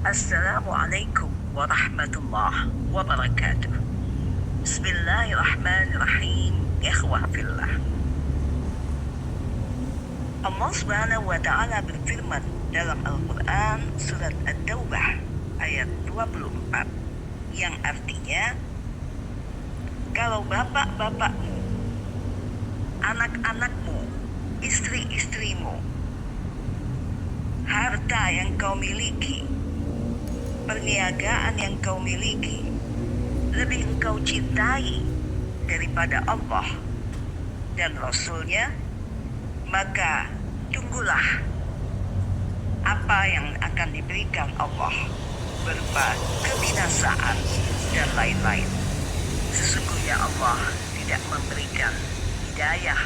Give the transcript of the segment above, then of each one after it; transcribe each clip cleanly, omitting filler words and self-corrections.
Assalamualaikum warahmatullahi wabarakatuh. Bismillahirrahmanirrahim. Ikhwah fillah. Allah Subhanahu wa Ta'ala berfirman dalam Al-Quran surat At-Taubah ayat 24 yang artinya, kalau bapak-bapakmu, anak-anakmu, istri-istrimu, harta yang kau miliki, perniagaan yang kau miliki lebih engkau cintai daripada Allah dan Rasul-Nya, maka tunggulah apa yang akan diberikan Allah berupa kebinasaan dan lain-lain. Sesungguhnya Allah tidak memberikan hidayah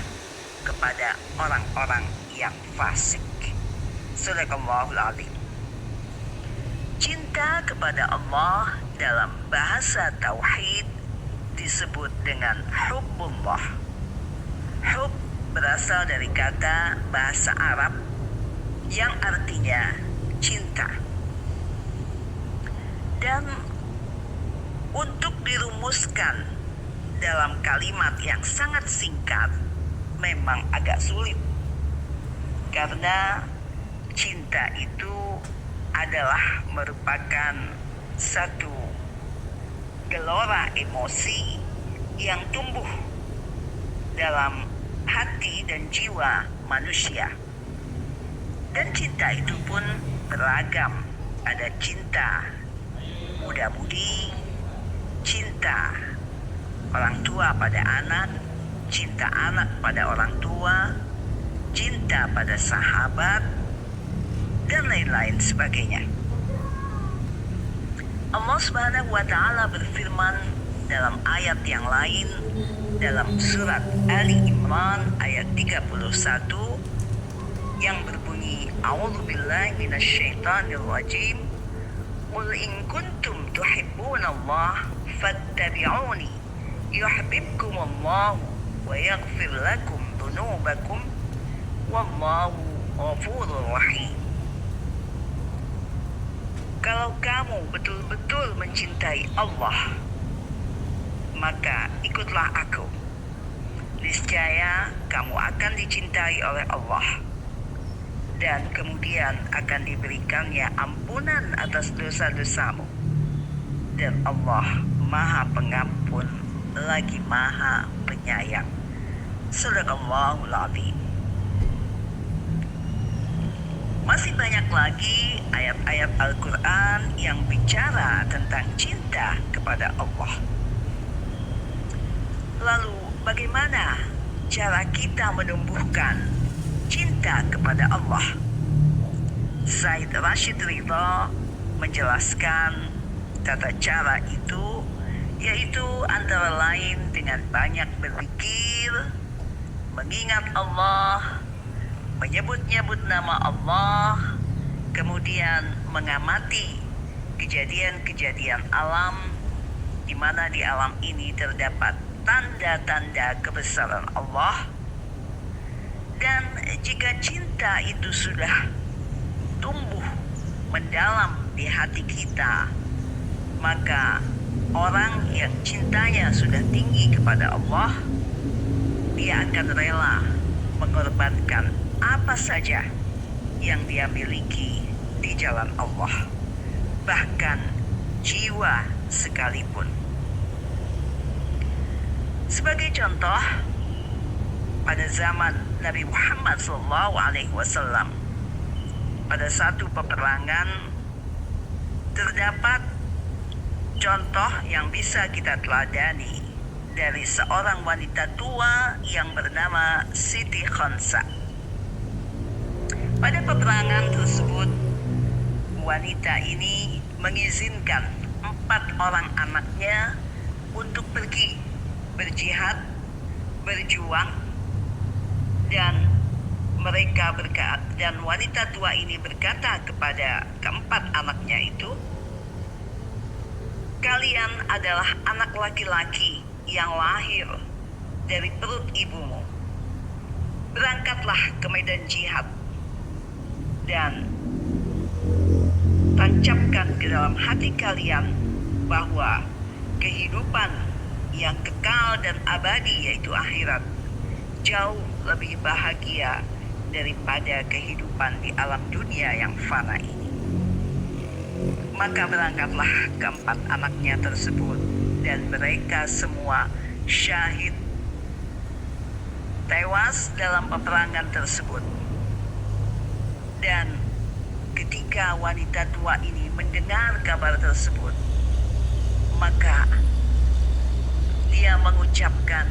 kepada orang-orang yang fasik. Sadaqallahul Azim. Cinta kepada Allah dalam bahasa tauhid disebut dengan hubbullah. Hub berasal dari kata bahasa Arab yang artinya cinta. Dan untuk dirumuskan dalam kalimat yang sangat singkat memang agak sulit, karena cinta itu adalah merupakan satu gelora emosi yang tumbuh dalam hati dan jiwa manusia. Dan cinta itu pun beragam. Ada cinta muda-mudi, cinta orang tua pada anak, cinta anak pada orang tua, cinta pada sahabat, dan lain-lain sebagainya. Allah Subhanahu wa Ta'ala berfirman dalam ayat yang lain dalam surat Ali Imran ayat 31 yang berbunyi, A'udzubillahi minasyaitonir rajim. Qul in kuntum tuhibbunallaha fattabi'uni yuhibbukumullahu wa yaghfir lakum dzunubakum wallahu ghafurur rahim. Kalau kamu betul-betul mencintai Allah, maka ikutlah aku. Niscaya kamu akan dicintai oleh Allah, dan kemudian akan diberikannya ampunan atas dosa-dosamu. Dan Allah Maha Pengampun lagi Maha Penyayang. Sadaqallahul Azim. Masih banyak lagi ayat-ayat Al-Quran yang bicara tentang cinta kepada Allah. Lalu bagaimana cara kita menumbuhkan cinta kepada Allah? Said Rashid Ridha menjelaskan tata cara itu, yaitu antara lain dengan banyak berzikir, mengingat Allah, menyebut-nyebut nama Allah, kemudian mengamati kejadian-kejadian alam, di mana di alam ini terdapat tanda-tanda kebesaran Allah. Dan jika cinta itu sudah tumbuh mendalam di hati kita, maka orang yang cintanya sudah tinggi kepada Allah, dia akan rela mengorbankan apa saja yang dia miliki di jalan Allah, bahkan jiwa sekalipun. Sebagai contoh, pada zaman Nabi Muhammad SAW, pada satu peperangan terdapat contoh yang bisa kita teladani dari seorang wanita tua yang bernama Siti Khansa. Pada peperangan tersebut, wanita ini mengizinkan 4 orang anaknya untuk pergi berjihad, berjuang, dan wanita tua ini berkata kepada keempat anaknya itu, kalian adalah anak laki-laki yang lahir dari perut ibumu. Berangkatlah ke medan jihad dan tancapkan ke dalam hati kalian bahwa kehidupan yang kekal dan abadi yaitu akhirat jauh lebih bahagia daripada kehidupan di alam dunia yang fana ini. Maka berangkatlah keempat anaknya tersebut, dan mereka semua syahid, tewas dalam peperangan tersebut. Dan ketika wanita tua ini mendengar kabar tersebut, maka dia mengucapkan,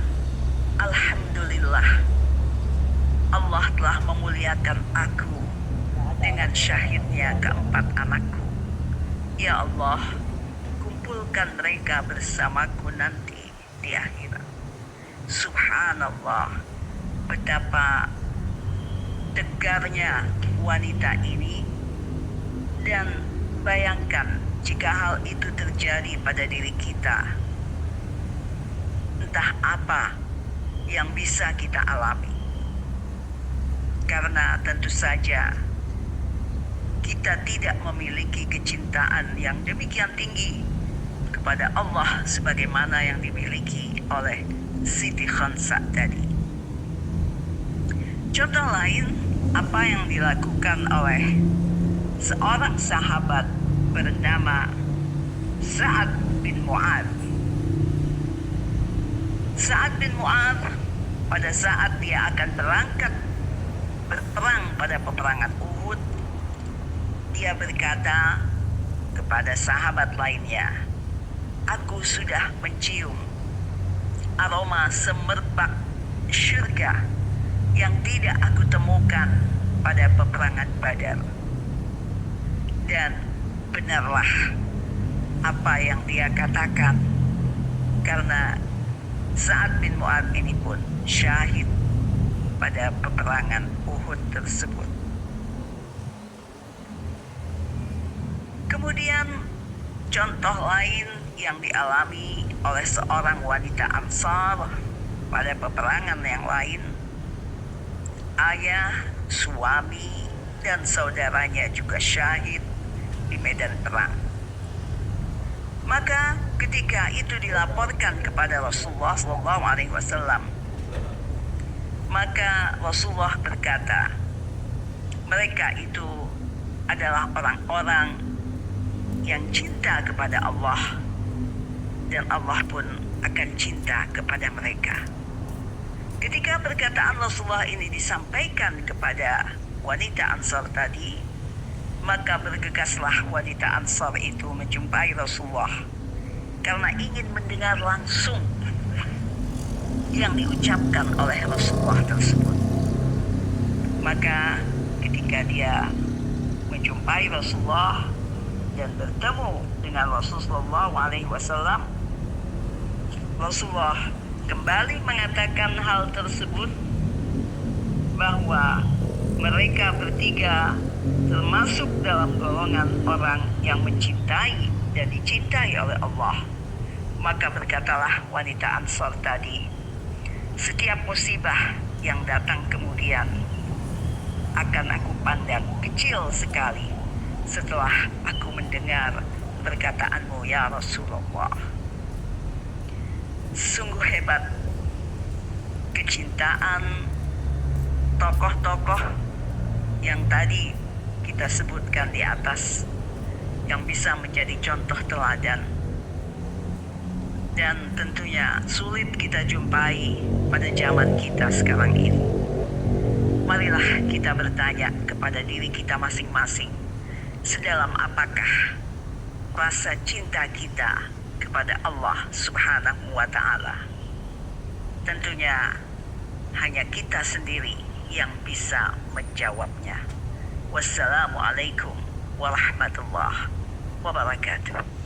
"Alhamdulillah, Allah telah memuliakan aku dengan syahidnya keempat anakku. Ya Allah, kumpulkan mereka bersamaku nanti di akhirat." Subhanallah, betapa tegarnya wanita ini. Dan bayangkan jika hal itu terjadi pada diri kita, entah apa yang bisa kita alami. Karena tentu saja kita tidak memiliki kecintaan yang demikian tinggi kepada Allah sebagaimana yang dimiliki oleh Siti Khansah tadi. Contoh lain, apa yang dilakukan oleh seorang sahabat bernama Sa'ad bin Mu'adz. Sa'ad bin Mu'adz pada saat dia akan berangkat berperang pada peperangan Uhud, dia berkata kepada sahabat lainnya, "Aku sudah mencium aroma semerbak syurga yang tidak aku temukan pada peperangan Badar." Dan benarlah apa yang dia katakan, karena Sa'ad bin Mu'adz ini pun syahid pada peperangan Uhud tersebut. Kemudian contoh lain yang dialami oleh seorang wanita Ansar pada peperangan yang lain, ayah, suami, dan saudaranya juga syahid di medan perang. Maka ketika itu dilaporkan kepada Rasulullah SAW, maka Rasulullah berkata, mereka itu adalah orang-orang yang cinta kepada Allah, dan Allah pun akan cinta kepada mereka. Ketika perkataan Rasulullah ini disampaikan kepada wanita Ansar tadi, maka bergegaslah wanita Ansar itu menjumpai Rasulullah karena ingin mendengar langsung yang diucapkan oleh Rasulullah tersebut. Maka ketika dia menjumpai Rasulullah dan bertemu dengan Rasulullah SAW, Rasulullah kembali mengatakan hal tersebut, bahwa mereka bertiga termasuk dalam golongan orang yang mencintai dan dicintai oleh Allah. Maka berkatalah wanita Ansar tadi, setiap musibah yang datang kemudian akan aku pandang kecil sekali setelah aku mendengar perkataanmu ya Rasulullah. Sungguh hebat kecintaan tokoh-tokoh yang tadi kita sebutkan di atas, yang bisa menjadi contoh teladan. Dan tentunya sulit kita jumpai pada zaman kita sekarang ini. Marilah kita bertanya kepada diri kita masing-masing, sedalam apakah rasa cinta kita kepada Allah Subhanahu wa Ta'ala. Tentunya hanya kita sendiri yang bisa menjawabnya. Wassalamualaikum warahmatullahi wabarakatuh.